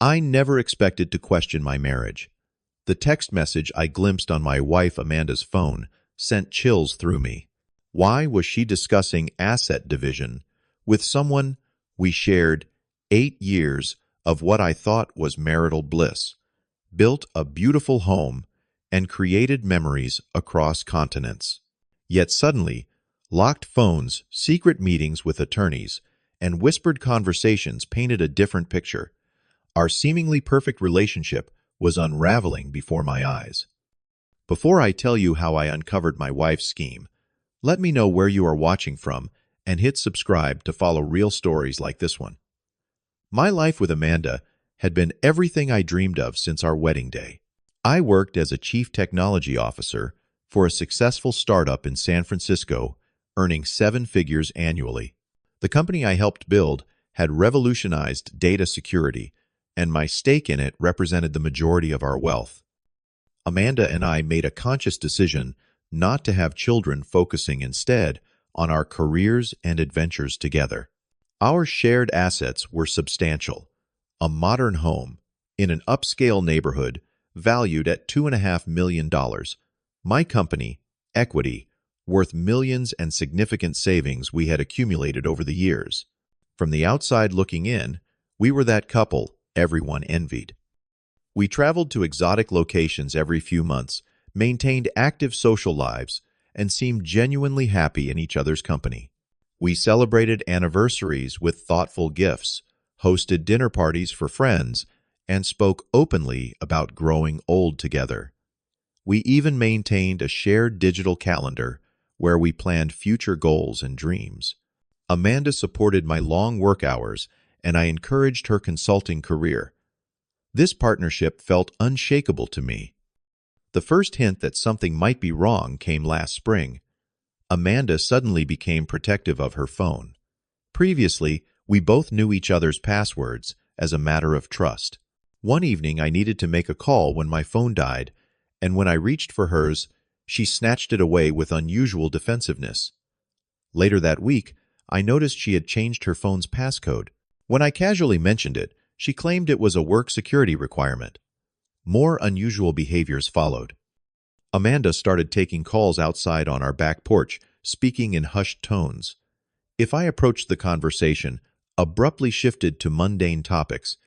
I never expected to question my marriage. The text message I glimpsed on my wife Amanda's phone sent chills through me. Why was she discussing asset division with someone we shared 8 years of what I thought was marital bliss, built a beautiful home, and created memories across continents? Yet suddenly, locked phones, secret meetings with attorneys, and whispered conversations painted a different picture. Our seemingly perfect relationship was unraveling before my eyes. Before I tell you how I uncovered my wife's scheme, let me know where you are watching from and hit subscribe to follow real stories like this one. My life with Amanda had been everything I dreamed of since our wedding day. I worked as a chief technology officer for a successful startup in San Francisco, earning 7 figures annually. The company I helped build had revolutionized data security, and my stake in it represented the majority of our wealth. Amanda and I made a conscious decision not to have children, focusing instead on our careers and adventures together. Our shared assets were substantial: a modern home in an upscale neighborhood valued at $2.5 million, my company, equity, worth millions, and significant savings we had accumulated over the years. From the outside looking in, we were that couple everyone envied. We traveled to exotic locations every few months, maintained active social lives, and seemed genuinely happy in each other's company. We celebrated anniversaries with thoughtful gifts, hosted dinner parties for friends, and spoke openly about growing old together. We even maintained a shared digital calendar where we planned future goals and dreams. Amanda supported my long work hours, and I encouraged her consulting career. This partnership felt unshakable to me. The first hint that something might be wrong came last spring. Amanda suddenly became protective of her phone. Previously, we both knew each other's passwords as a matter of trust. One evening, I needed to make a call when my phone died, and when I reached for hers, she snatched it away with unusual defensiveness. Later that week, I noticed she had changed her phone's passcode. When I casually mentioned it, she claimed it was a work security requirement. More unusual behaviors followed. Amanda started taking calls outside on our back porch, speaking in hushed tones. If I approached the conversation, abruptly shifted to mundane topics.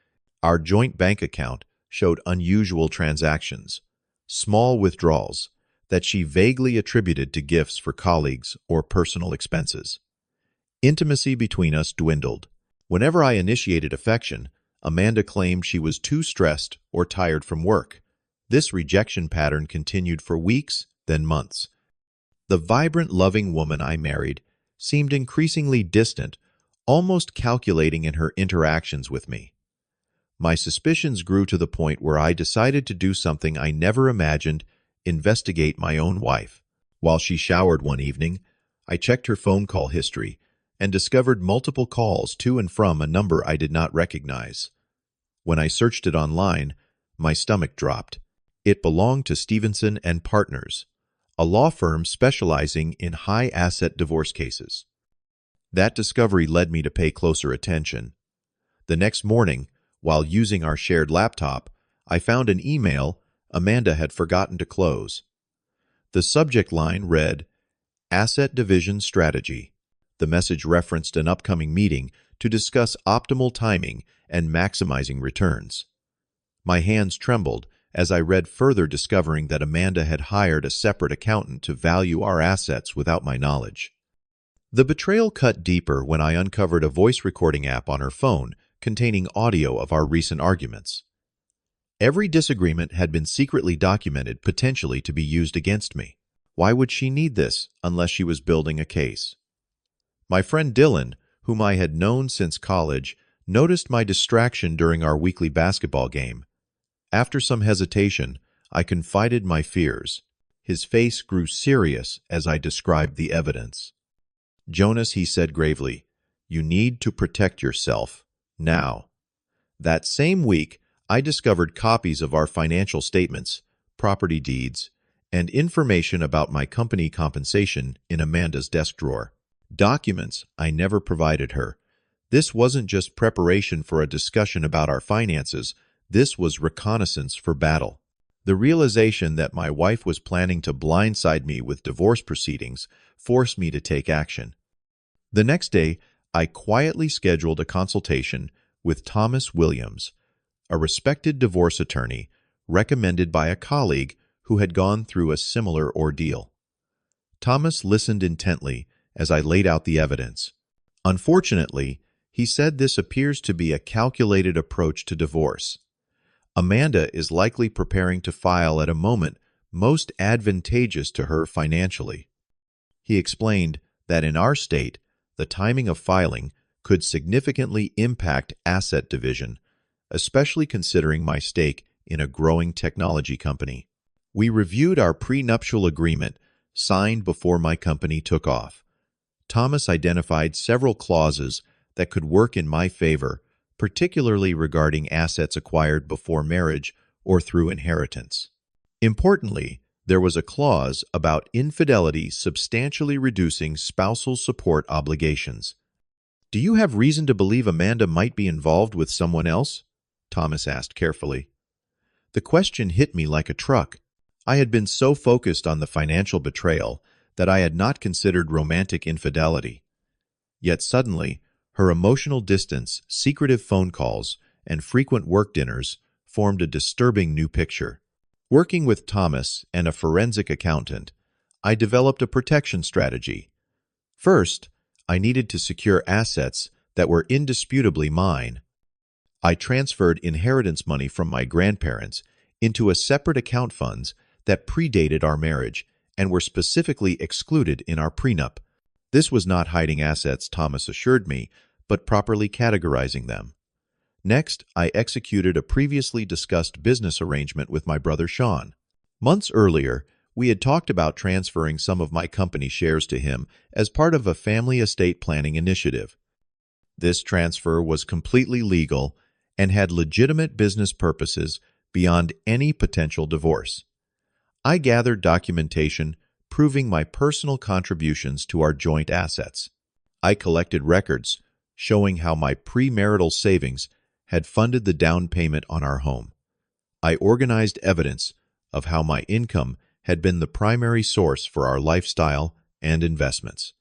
Our joint bank account showed unusual transactions, small withdrawals that she vaguely attributed to gifts for colleagues or personal expenses. Intimacy between us dwindled. Whenever I initiated affection, Amanda claimed she was too stressed or tired from work. This rejection pattern continued for weeks, then months. The vibrant, loving woman I married seemed increasingly distant, almost calculating in her interactions with me. My suspicions grew to the point where I decided to do something I never imagined: investigate my own wife. While she showered one evening, I checked her phone call history and discovered multiple calls to and from a number I did not recognize. When I searched it online, my stomach dropped. It belonged to Stevenson and Partners, a law firm specializing in high-asset divorce cases. That discovery led me to pay closer attention. The next morning, while using our shared laptop, I found an email Amanda had forgotten to close. The subject line read, "Asset Division Strategy." The message referenced an upcoming meeting to discuss optimal timing and maximizing returns. My hands trembled as I read further, discovering that Amanda had hired a separate accountant to value our assets without my knowledge. The betrayal cut deeper when I uncovered a voice recording app on her phone containing audio of our recent arguments. Every disagreement had been secretly documented, potentially to be used against me. Why would she need this unless she was building a case? My friend Dylan, whom I had known since college, noticed my distraction during our weekly basketball game. After some hesitation, I confided my fears. His face grew serious as I described the evidence. "Jonas," he said gravely, "you need to protect yourself now." That same week, I discovered copies of our financial statements, property deeds, and information about my company compensation in Amanda's desk drawer. Documents I never provided her. This wasn't just preparation for a discussion about our finances, This was reconnaissance for battle. The realization that my wife was planning to blindside me with divorce proceedings forced me to take action. The next day, I quietly scheduled a consultation with Thomas Williams, a respected divorce attorney recommended by a colleague who had gone through a similar ordeal. Thomas listened intently as I laid out the evidence. Unfortunately, he said this appears to be a calculated approach to divorce. Amanda is likely preparing to file at a moment most advantageous to her financially. He explained that in our state, the timing of filing could significantly impact asset division, especially considering my stake in a growing technology company. We reviewed our prenuptial agreement signed before my company took off. Thomas identified several clauses that could work in my favor, particularly regarding assets acquired before marriage or through inheritance. Importantly, there was a clause about infidelity substantially reducing spousal support obligations. "Do you have reason to believe Amanda might be involved with someone else?" Thomas asked carefully. The question hit me like a truck. I had been so focused on the financial betrayal that I had not considered romantic infidelity. Yet suddenly, her emotional distance, secretive phone calls, and frequent work dinners formed a disturbing new picture. Working with Thomas and a forensic accountant, I developed a protection strategy. First, I needed to secure assets that were indisputably mine. I transferred inheritance money from my grandparents into a separate account funds that predated our marriage and were specifically excluded in our prenup. This was not hiding assets, Thomas assured me, but properly categorizing them. Next, I executed a previously discussed business arrangement with my brother Sean. Months earlier, we had talked about transferring some of my company shares to him as part of a family estate planning initiative. This transfer was completely legal and had legitimate business purposes beyond any potential divorce. I gathered documentation proving my personal contributions to our joint assets. I collected records showing how my premarital savings had funded the down payment on our home. I organized evidence of how my income had been the primary source for our lifestyle and investments.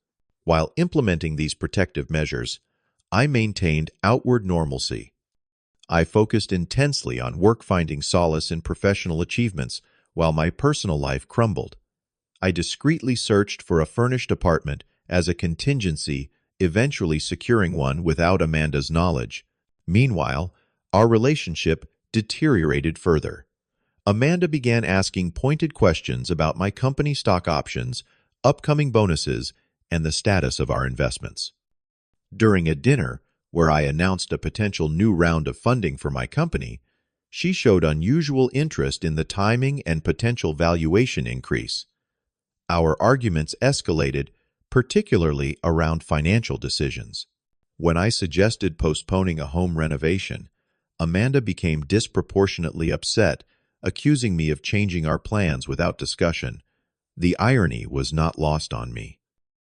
While implementing these protective measures, I maintained outward normalcy. I focused intensely on work, finding solace in professional achievements while my personal life crumbled. I discreetly searched for a furnished apartment as a contingency, eventually securing one without Amanda's knowledge. Meanwhile, our relationship deteriorated further. Amanda began asking pointed questions about my company stock options, upcoming bonuses, and the status of our investments. During a dinner, where I announced a potential new round of funding for my company, she showed unusual interest in the timing and potential valuation increase. Our arguments escalated, particularly around financial decisions. When I suggested postponing a home renovation, Amanda became disproportionately upset, accusing me of changing our plans without discussion. The irony was not lost on me.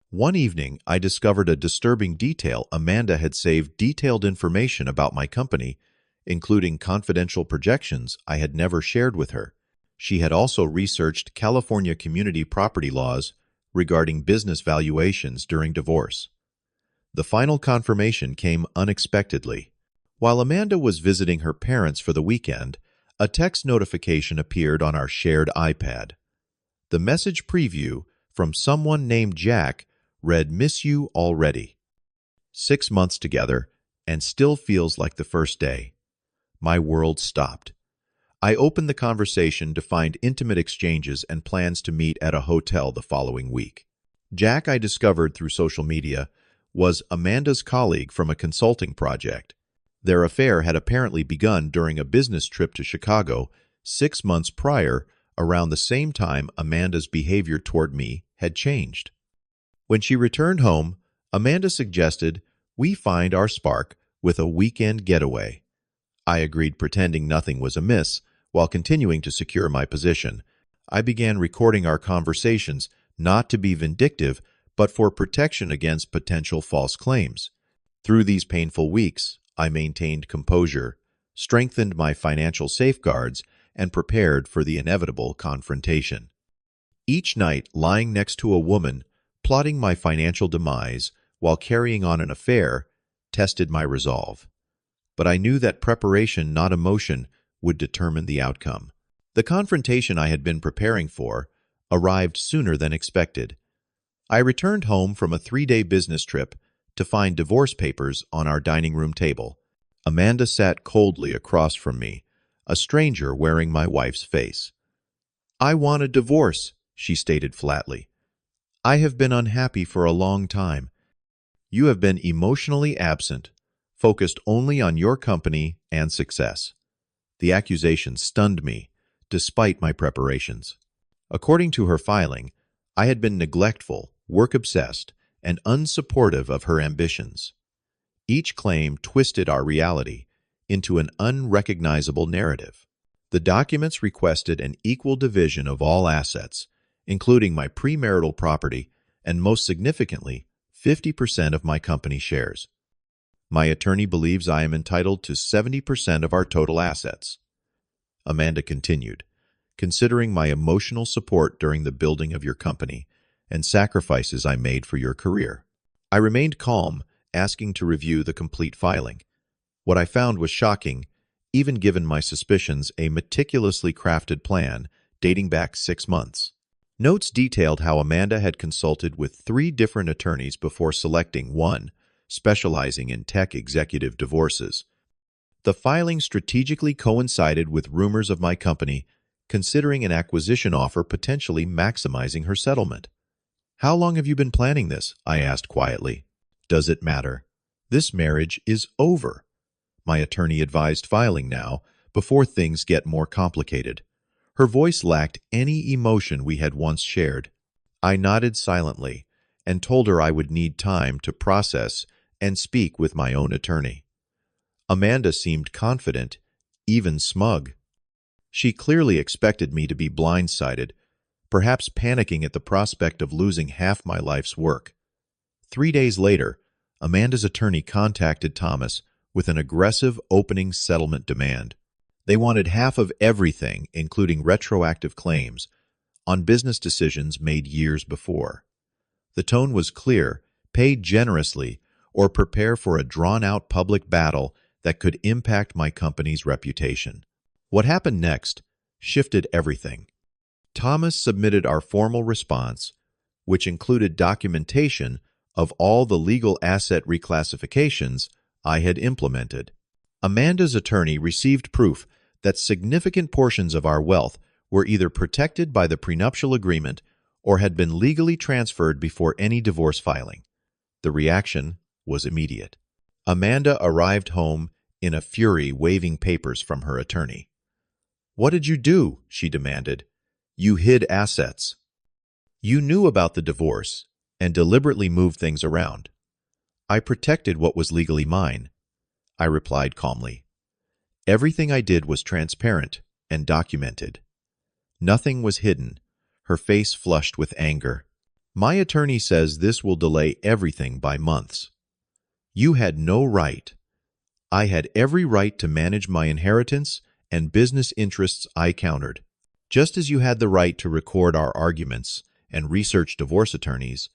One evening, I discovered a disturbing detail. Amanda had saved detailed information about my company, including confidential projections I had never shared with her. She had also researched California community property laws regarding business valuations during divorce. The final confirmation came unexpectedly. While Amanda was visiting her parents for the weekend, a text notification appeared on our shared iPad. The message preview from someone named Jack read, "Miss you already. 6 months together, and still feels like the first day." My world stopped. I opened the conversation to find intimate exchanges and plans to meet at a hotel the following week. Jack, I discovered through social media, was Amanda's colleague from a consulting project. Their affair had apparently begun during a business trip to Chicago 6 months prior, around the same time Amanda's behavior toward me had changed. When she returned home, Amanda suggested we find our spark with a weekend getaway. I agreed, pretending nothing was amiss, while continuing to secure my position. I began recording our conversations, not to be vindictive, but for protection against potential false claims. Through these painful weeks, I maintained composure, strengthened my financial safeguards, and prepared for the inevitable confrontation. Each night, lying next to a woman, plotting my financial demise while carrying on an affair, tested my resolve. But I knew that preparation, not emotion, would determine the outcome. The confrontation I had been preparing for arrived sooner than expected. I returned home from a 3-day business trip to find divorce papers on our dining room table. Amanda sat coldly across from me, a stranger wearing my wife's face. "I want a divorce," she stated flatly. "I have been unhappy for a long time. You have been emotionally absent, focused only on your company and success." The accusation stunned me, despite my preparations. According to her filing, I had been neglectful, work-obsessed, and unsupportive of her ambitions. Each claim twisted our reality into an unrecognizable narrative. The documents requested an equal division of all assets, including my premarital property and, most significantly, 50% of my company shares. My attorney believes I am entitled to 70% of our total assets. Amanda continued, "Considering my emotional support during the building of your company and sacrifices I made for your career." I remained calm, asking to review the complete filing. What I found was shocking, even given my suspicions, a meticulously crafted plan dating back 6 months. Notes detailed how Amanda had consulted with 3 different attorneys before selecting one, specializing in tech executive divorces. The filing strategically coincided with rumors of my company considering an acquisition offer, potentially maximizing her settlement. "How long have you been planning this?" I asked quietly. "Does it matter? This marriage is over," my attorney advised, filing now, before things get more complicated. Her voice lacked any emotion we had once shared. I nodded silently and told her I would need time to process and speak with my own attorney. Amanda seemed confident, even smug. She clearly expected me to be blindsided, perhaps panicking at the prospect of losing half my life's work. 3 days later, Amanda's attorney contacted Thomas with an aggressive opening settlement demand. They wanted half of everything, including retroactive claims, on business decisions made years before. The tone was clear: pay generously or prepare for a drawn-out public battle that could impact my company's reputation. What happened next shifted everything. Thomas submitted our formal response, which included documentation of all the legal asset reclassifications I had implemented. Amanda's attorney received proof that significant portions of our wealth were either protected by the prenuptial agreement or had been legally transferred before any divorce filing. The reaction was immediate. Amanda arrived home in a fury, waving papers from her attorney. "What did you do?" she demanded. "You hid assets. You knew about the divorce and deliberately moved things around." "I protected what was legally mine," I replied calmly. "Everything I did was transparent and documented. Nothing was hidden." Her face flushed with anger. "My attorney says this will delay everything by months." "You had no right." "I had every right to manage my inheritance and business interests," I countered. "Just as you had the right to record our arguments and research divorce attorneys."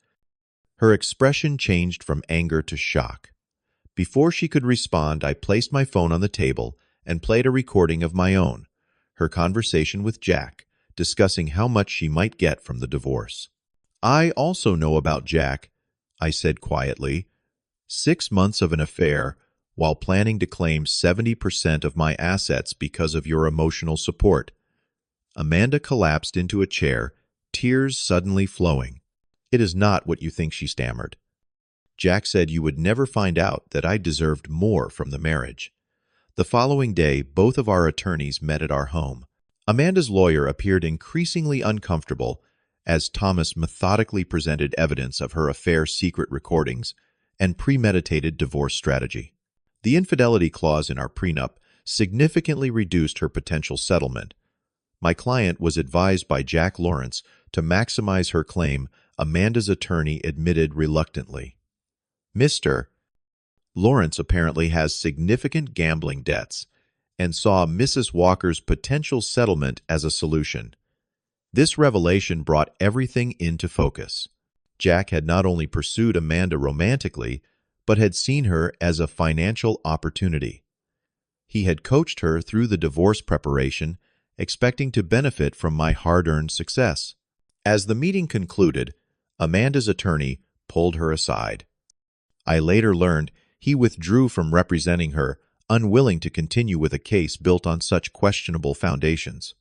Her expression changed from anger to shock. Before she could respond, I placed my phone on the table and played a recording of my own, her conversation with Jack, discussing how much she might get from the divorce. "I also know about Jack," I said quietly. 6 months of an affair while planning to claim 70% of my assets because of your emotional support." Amanda collapsed into a chair, tears suddenly flowing. "It is not what you think," she stammered. "Jack said you would never find out that I deserved more from the marriage." The following day, both of our attorneys met at our home. Amanda's lawyer appeared increasingly uncomfortable as Thomas methodically presented evidence of her affair's secret recordings and premeditated divorce strategy. The infidelity clause in our prenup significantly reduced her potential settlement. My client was advised by Jack Lawrence to maximize her claim, Amanda's attorney admitted reluctantly. "Mr. Lawrence apparently has significant gambling debts and saw Mrs. Walker's potential settlement as a solution. This revelation brought everything into focus. Jack had not only pursued Amanda romantically, but had seen her as a financial opportunity. He had coached her through the divorce preparation, expecting to benefit from my hard-earned success. As the meeting concluded, Amanda's attorney pulled her aside. I later learned he withdrew from representing her, unwilling to continue with a case built on such questionable foundations.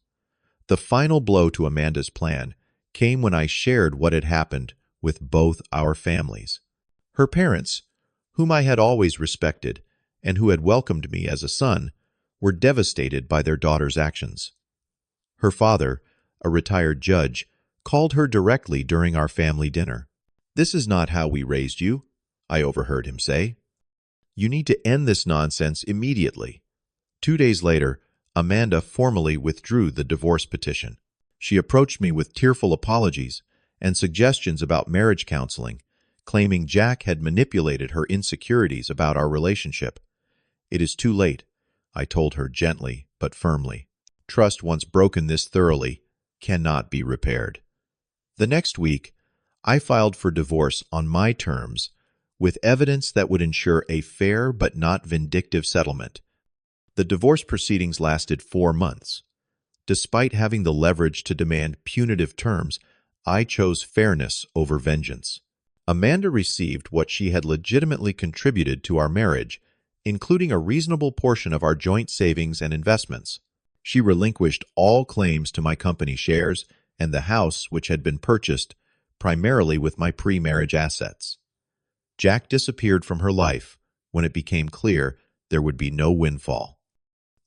The final blow to Amanda's plan came when I shared what had happened with both our families. Her parents, whom I had always respected and who had welcomed me as a son, were devastated by their daughter's actions. Her father, a retired judge, called her directly during our family dinner. "This is not how we raised you," I overheard him say. "You need to end this nonsense immediately." 2 days later, Amanda formally withdrew the divorce petition. She approached me with tearful apologies and suggestions about marriage counseling, claiming Jack had manipulated her insecurities about our relationship. "It is too late," I told her gently but firmly. "Trust once broken this thoroughly cannot be repaired." The next week, I filed for divorce on my terms, with evidence that would ensure a fair but not vindictive settlement. The divorce proceedings lasted 4 months. Despite having the leverage to demand punitive terms, I chose fairness over vengeance. Amanda received what she had legitimately contributed to our marriage, including a reasonable portion of our joint savings and investments. She relinquished all claims to my company shares and the house which had been purchased primarily with my pre-marriage assets. Jack disappeared from her life when it became clear there would be no windfall.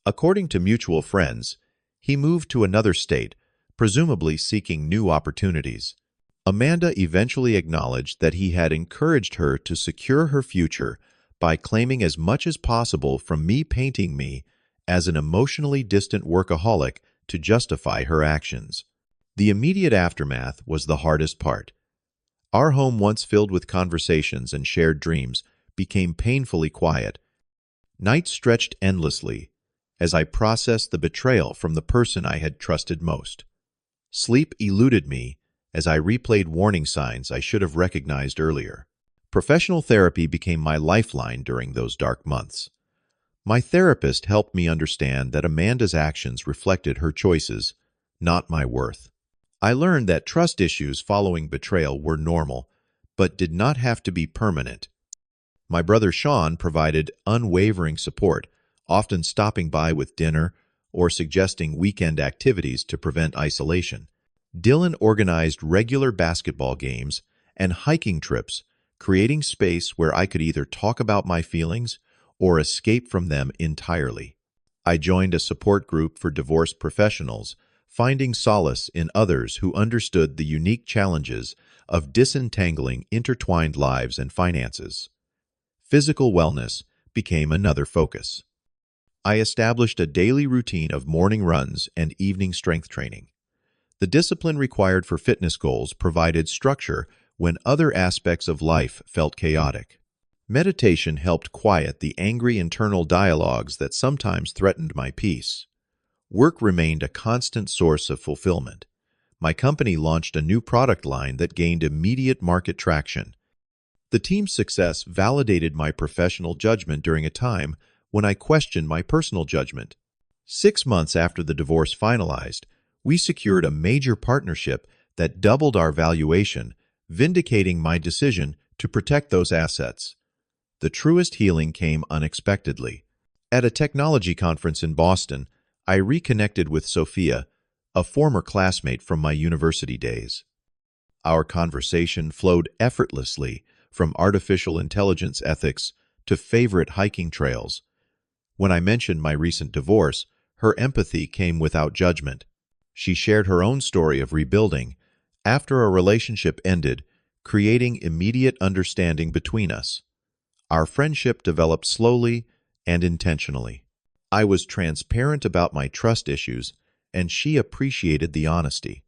According to mutual friends, he moved to another state, presumably seeking new opportunities. Amanda eventually acknowledged that he had encouraged her to secure her future by claiming as much as possible from me painting me as an emotionally distant workaholic to justify her actions. The immediate aftermath was the hardest part. Our home, once filled with conversations and shared dreams, became painfully quiet. Nights stretched endlessly as I processed the betrayal from the person I had trusted most. Sleep eluded me as I replayed warning signs I should have recognized earlier. Professional therapy became my lifeline during those dark months. My therapist helped me understand that Amanda's actions reflected her choices, not my worth. I learned that trust issues following betrayal were normal, but did not have to be permanent. My brother Sean provided unwavering support, often stopping by with dinner or suggesting weekend activities to prevent isolation. Dylan organized regular basketball games and hiking trips, creating space where I could either talk about my feelings or escape from them entirely. I joined a support group for divorced professionals, finding solace in others who understood the unique challenges of disentangling intertwined lives and finances. Physical wellness became another focus. I established a daily routine of morning runs and evening strength training. The discipline required for fitness goals provided structure when other aspects of life felt chaotic. Meditation helped quiet the angry internal dialogues that sometimes threatened my peace. Work remained a constant source of fulfillment. My company launched a new product line that gained immediate market traction. The team's success validated my professional judgment during a time when I questioned my personal judgment. 6 months after the divorce finalized, we secured a major partnership that doubled our valuation, vindicating my decision to protect those assets. The truest healing came unexpectedly. At a technology conference in Boston, I reconnected with Sophia, a former classmate from my university days. Our conversation flowed effortlessly from artificial intelligence ethics to favorite hiking trails. When I mentioned my recent divorce, her empathy came without judgment. She shared her own story of rebuilding after a relationship ended, creating immediate understanding between us. Our friendship developed slowly and intentionally. I was transparent about my trust issues, and she appreciated the honesty.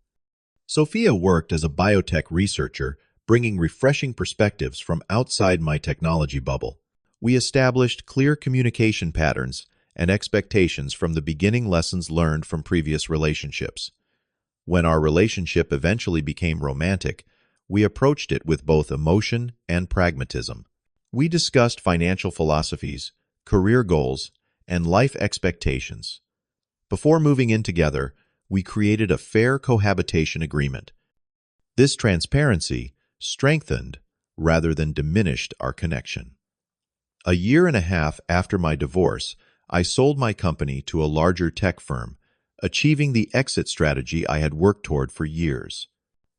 Sophia worked as a biotech researcher, bringing refreshing perspectives from outside my technology bubble. We established clear communication patterns and expectations from the beginning lessons learned from previous relationships. When our relationship eventually became romantic, we approached it with both emotion and pragmatism. We discussed financial philosophies, career goals, and life expectations. Before moving in together, we created a fair cohabitation agreement. This transparency strengthened rather than diminished our connection. A year and a half after my divorce, I sold my company to a larger tech firm, achieving the exit strategy I had worked toward for years.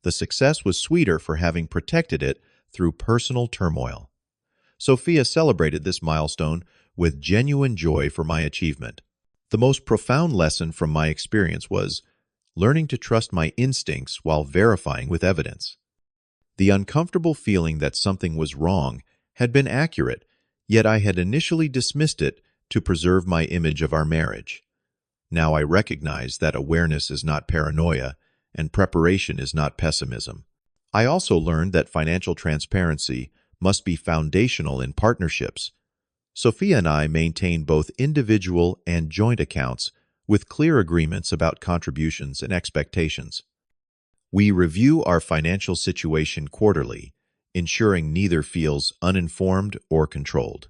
The success was sweeter for having protected it through personal turmoil. Sophia celebrated this milestone with genuine joy for my achievement. The most profound lesson from my experience was learning to trust my instincts while verifying with evidence. The uncomfortable feeling that something was wrong had been accurate, yet I had initially dismissed it to preserve my image of our marriage. Now I recognize that awareness is not paranoia and preparation is not pessimism. I also learned that financial transparency must be foundational in partnerships. Sophia and I maintain both individual and joint accounts with clear agreements about contributions and expectations. We review our financial situation quarterly, ensuring neither feels uninformed or controlled.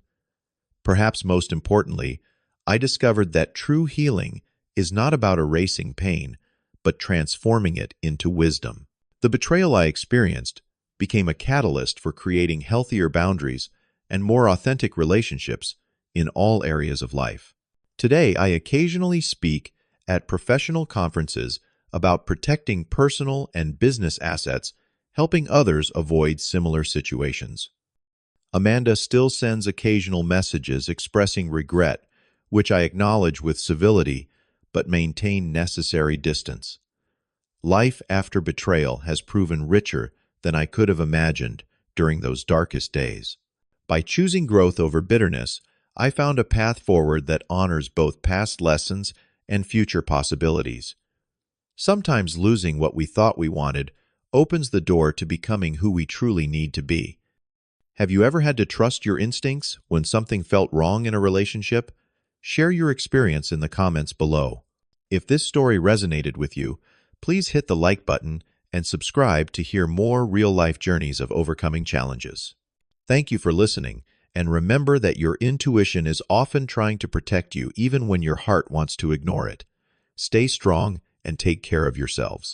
Perhaps most importantly, I discovered that true healing is not about erasing pain, but transforming it into wisdom. The betrayal I experienced became a catalyst for creating healthier boundaries and more authentic relationships in all areas of life. Today, I occasionally speak at professional conferences about protecting personal and business assets, helping others avoid similar situations. Amanda still sends occasional messages expressing regret, which I acknowledge with civility, but maintain necessary distance. Life after betrayal has proven richer than I could have imagined during those darkest days. By choosing growth over bitterness, I found a path forward that honors both past lessons and future possibilities. Sometimes losing what we thought we wanted opens the door to becoming who we truly need to be. Have you ever had to trust your instincts when something felt wrong in a relationship? Share your experience in the comments below. If this story resonated with you, please hit the like button and subscribe to hear more real-life journeys of overcoming challenges. Thank you for listening, and remember that your intuition is often trying to protect you even when your heart wants to ignore it. Stay strong and take care of yourselves.